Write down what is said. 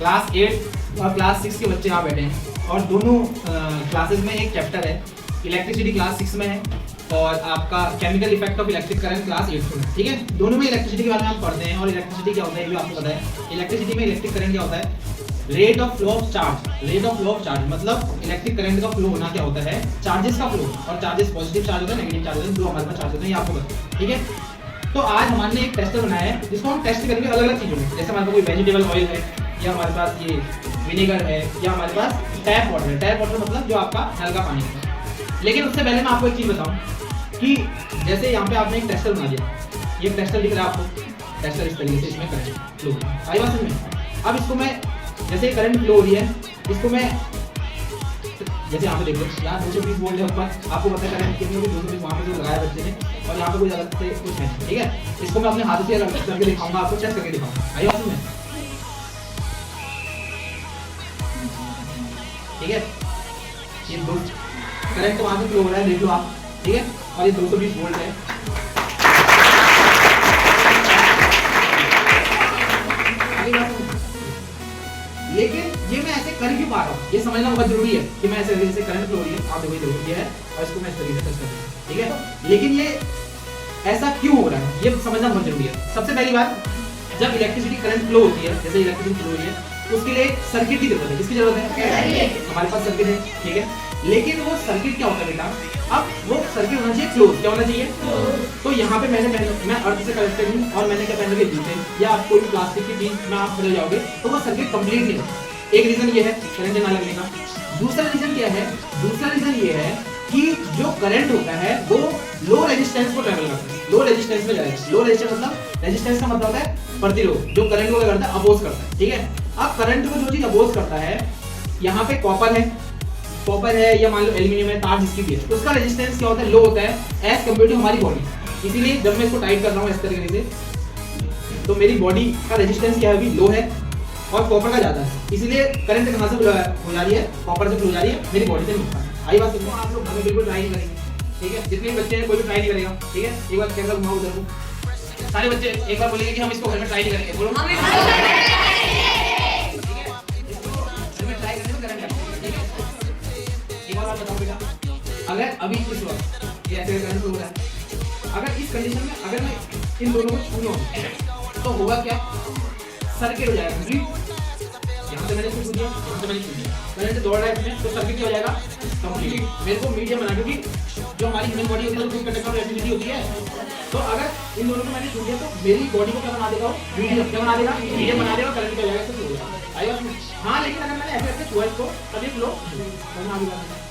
Class 8 और class 6 के बच्चे यहाँ बैठे हैं और दोनों क्लासेस में एक चैप्टर है, इलेक्ट्रिसिटी क्लास 6 में है और आपका chemical effect of electric current class 8 में, ठीक है। दोनों में इलेक्ट्रिसिटी के बारे में हम पढ़ते हैं और इलेक्ट्रिसिटी क्या होता है ये भी आपको पता है। इलेक्ट्रिसिटी में इलेक्ट्रिक करंट क्या होता है, rate of flow of charge. Rate of flow of charge मतलब इलेक्ट्रिक करंट का फ्लो होना क्या होता है, चार्जेस का फ्लो, और चार्जेस पॉजिटिव चार्ज होता है, नेगेटिव चार्ज होता है, दो हमारे पास चार्ज होते हैं, ये आपको पता है, ठीक है। तो आज हमारे एक टेस्टर बनाया है जिसको हम टेस्ट करेंगे अलग अलग चीजों में, जैसे हमारे पास कोई वेजिटेबल ऑयल है, या हमारे पास ये विनेगर है, या हमारे पास टैप वाटर है। टैप वाटर मतलब जो आपका नल का पानी है। लेकिन उससे पहले मैं आपको एक चीज बताऊं कि जैसे यहाँ पे आपने एक टेस्टर बना दिया, ये टेस्टर दिख रहा है आपको, टेस्टर इस तरीके से इसमें करंट फ्लो आई बात में। अब इसको मैं जैसे करंट फ्लो हो रही है, इसको मैं जैसे यहाँ पे देखो यहाँ 220 वोल्ट है ऊपर, आपको पता है करंट कितनी होगी, 220 वहाँ पे जो लगाया बच्चे ने, और यहाँ पे कोई अलग से कुछ है, ठीक है। इसको मैं अपने हाथ से करके दिखाऊंगा आपको, चेक करके दिखाऊंगा, आई बात में, ठीक है। ये दो करंट तो वहाँ से फ्लो हो रहा है, देख लो आप, ठीक है, और ये 220 वोल्ट है। लेकिन ये मैं ऐसे कर क्यों पा रहा हूँ, ये समझना बहुत जरूरी है कि मैं ऐसे जैसे करंट फ्लो हो रही है, आप देखो ये है और इसको मैं इस तरीके से टच कर रहा हूँ, ठीक है। लेकिन ये ऐसा क्यों हो रहा है ये समझना बहुत जरूरी है। सबसे पहली बात, जब इलेक्ट्रिसिटी करंट फ्लो होती है, जैसे इलेक्ट्रिसिटी फ्लो हो रही है, उसके लिए सर्किट की जरूरत है। किसकी जरूरत है, हमारे पास सर्किट है, ठीक है। लेकिन वो सर्किट क्या होता है बेटा, अब वो सर्किट होना चाहिए क्लोज, क्या होना चाहिए। तो यहाँ पे मैं अर्थ से कनेक्टेड हूँ और मैंने क्या पहन रखे जूते, या आप कोई प्लास्टिक की चीज में आप खड़े जाओगे तो वो सर्किट कंप्लीट नहीं होता। एक रीजन ये है करंट ना लगने का। दूसरा रीजन क्या है, दूसरा रीजन ये है कि जो करंट होता है वो लो रेजिस्टेंस को ट्रैवल करता है, लो रेजिस्टेंस में जाएगा। लो रेजिस्टेंस मतलब, रेजिस्टेंस का मतलब होता है प्रतिरोध, जो करंट को क्या करता है, अपोज करता है, ठीक है। अब करंट को जो चीज अपोज करता है, यहाँ पे कॉपर है या मान लो एल्यूमिनियम है, तार जिसकी भी है, उसका रेजिस्टेंस क्या होता है, लो होता है एज कम्पेयर टू हमारी बॉडी। इसीलिए जब मैं इसको टाइट कर रहा हूँ इस तरीके से, तो मेरी बॉडी का रेजिस्टेंस क्या है, अभी लो है और कॉपर का ज्यादा है, इसीलिए करंट कहाँ से फ्लो हो जा रही है, कॉपर से फ्लो जा रही है, मेरी बॉडी से नहीं होता है। आई बात सुनो, आप लोग घर में बिल्कुल ट्राई नहीं करेंगे, ठीक है। जितने बच्चे हैं कोई भी ट्राई नहीं करेगा, ठीक है। एक बार कैमरा घुमाओ उधर को, सारे बच्चे एक बार बोलेंगे कि हम इसको घर में ट्राई नहीं करेंगे, बोलो अगर अभी इस वक्त ये ऐसे करंट फ्लो हो रहा है, अगर इस कंडीशन में अगर मैं इन दोनों को छू लूं तो होगा क्या, सर्किट हो जाएगा कंप्लीट। यहाँ से मैंने छू दिया, यहाँ से मैंने छू दिया, करंट दौड़ रहा है इसमें, तो सर्किट क्या हो जाएगा कंप्लीट। मेरे को मीडियम बना, क्योंकि जो हमारी ह्यूमन बॉडी होती है वो कंडक्टर इलेक्ट्रिसिटी होती है, तो अगर इन दोनों को मैंने छू दिया तो मेरी बॉडी को क्या बना देगा, मीडियम क्या बना देगा, मीडियम बना देगा, करंट क्या हो जाएगा, तो फ्लो हो जाएगा। हाँ, लेकिन अगर मैंने ऐसे छुआ इसको तब ये फ्लो करना आगे